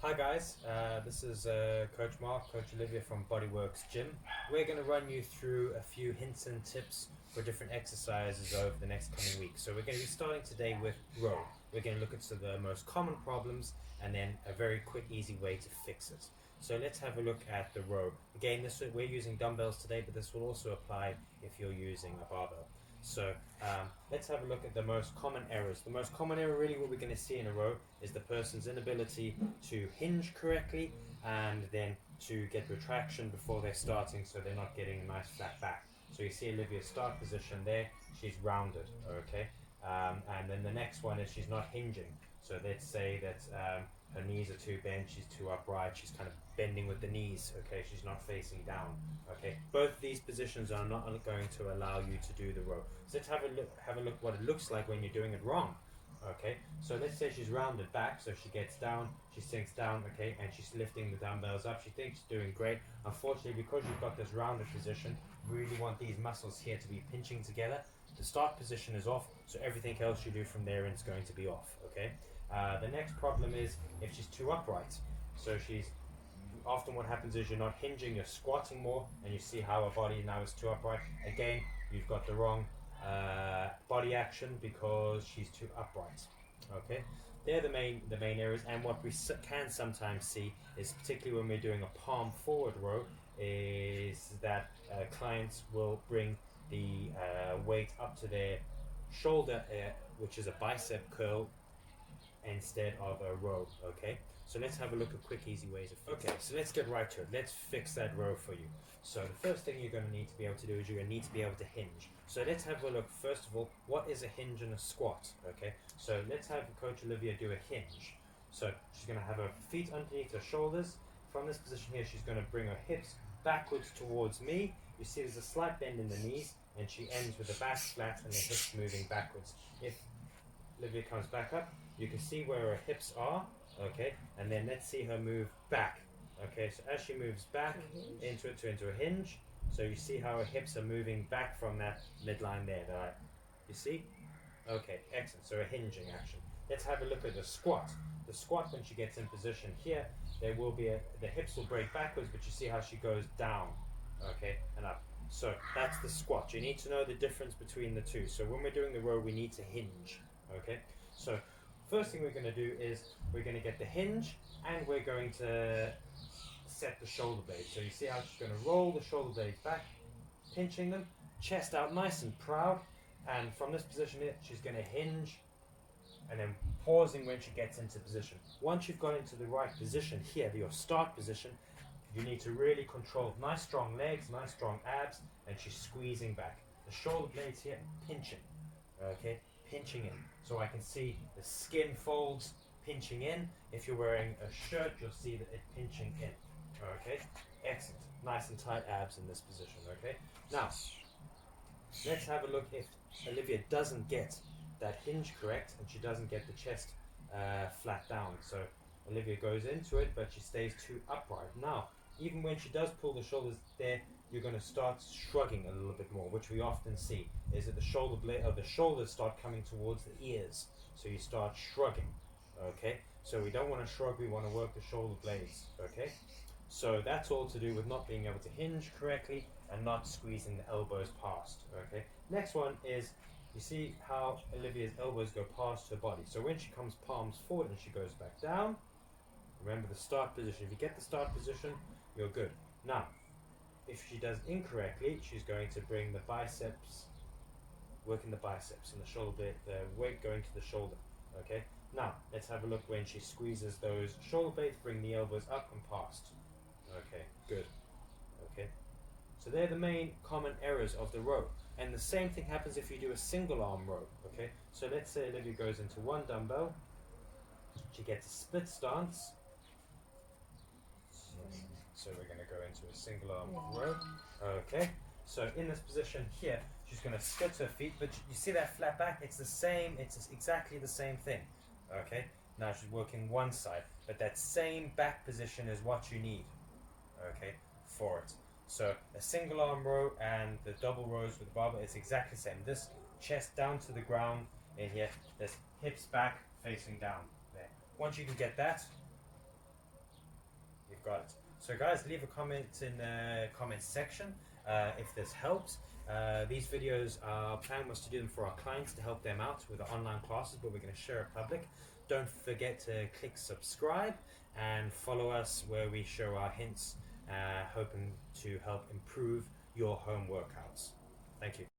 Hi guys, this is Coach Mark, Coach Olivia from Bodyworks Gym. We're going to run you through a few hints and tips for different exercises over the next coming week. So we're going to be starting today with row. We're going to look at the most common problems and then a very quick, easy way to fix it. So let's have a look at the row. Again, we're using dumbbells today, but this will also apply if you're using a barbell. So let's have a look at the most common errors. The most common error really what we're going to see in a row is the person's inability to hinge correctly and then to get retraction before they're starting, so they're not getting a nice flat back. So you see Olivia's start position there, she's rounded, okay? And then the next one is she's not hinging. So let's say that her knees are too bent, she's too upright, she's kind of bending with the knees, okay? She's not facing down, okay? Both of these positions are not going to allow you to do the row. So let's have a look what it looks like when you're doing it wrong, okay? So let's say she's rounded back, so she gets down, she sinks down, okay? And she's lifting the dumbbells up. She thinks she's doing great. Unfortunately, because you've got this rounded position, you really want these muscles here to be pinching together. The start position is off, so everything else you do from there is going to be off, okay? The next problem is if she's too upright. So often what happens is you're not hinging, you're squatting more, and you see how her body now is too upright. Again, you've got the wrong body action because she's too upright, okay? They're the main areas, and what we can sometimes see is, particularly when we're doing a palm forward row, is that clients will bring the weight up to their shoulder, which is a bicep curl, instead of a row, okay? So let's have a look at quick, easy ways of fixing. Okay, so let's get right to it. Let's fix that row for you. So the first thing you're going to need to be able to do is you're going to need to be able to hinge. So let's have a look, first of all, what is a hinge and a squat, okay? So let's have Coach Olivia do a hinge. So she's going to have her feet underneath her shoulders. From this position here, she's going to bring her hips backwards towards me. You see there's a slight bend in the knees, and she ends with the back flat and the hips moving backwards. If Olivia comes back up, you can see where her hips are, okay, and then let's see her move back, okay. So as she moves back into a hinge, so you see how her hips are moving back from that midline there, right? You see? Okay, excellent. So a hinging action. Let's have a look at the squat. The squat, when she gets in position here, there will be the hips will break backwards, but you see how she goes down, okay, and up. So that's the squat. You need to know the difference between the two. So when we're doing the row, we need to hinge, okay. So first thing we're going to do is we're going to get the hinge, and we're going to set the shoulder blades. So you see how she's going to roll the shoulder blades back, pinching them, chest out nice and proud, and from this position here, she's going to hinge, and then pausing when she gets into position. Once you've got into the right position here, your start position, you need to really control nice strong legs, nice strong abs, and she's squeezing back. The shoulder blades here, pinching, okay, pinching in. So I can see the skin folds pinching in. If you're wearing a shirt, you'll see that it's pinching in, okay. Excellent, nice and tight abs in this position, okay. Now, let's have a look if Olivia doesn't get that hinge correct and she doesn't get the chest flat down. So Olivia goes into it, but she stays too upright. Now, even when she does pull the shoulders there, you're going to start shrugging a little bit more, which we often see is that the shoulders start coming towards the ears. So you start shrugging, okay? So we don't want to shrug, we want to work the shoulder blades, okay? So that's all to do with not being able to hinge correctly and not squeezing the elbows past, okay? Next one is, you see how Olivia's elbows go past her body. So when she comes palms forward and she goes back down, remember the start position. If you get the start position, you're good. Now, if she does incorrectly, she's going to bring the biceps, working the biceps and the shoulder blade, the weight going to the shoulder, okay? Now, let's have a look when she squeezes those shoulder blades, bring the elbows up and past. Okay, good, okay? So they're the main common errors of the row. And the same thing happens if you do a single arm row, okay? So let's say Olivia goes into one dumbbell, she gets a split stance. So we're going to go into a single arm row, okay? So in this position here, she's going to split her feet, but you see that flat back? It's the same, it's exactly the same thing, okay? Now she's working one side, but that same back position is what you need, okay, for it. So a single arm row and the double rows with the barbell, it's exactly the same. This chest down to the ground in here, this hips back facing down there. Once you can get that, You've got it. So guys, leave a comment in the comments section if this helps. These videos, our plan was to do them for our clients to help them out with the online classes, but we're going to share it public. Don't forget to click subscribe and follow us where we show our hints, hoping to help improve your home workouts. Thank you.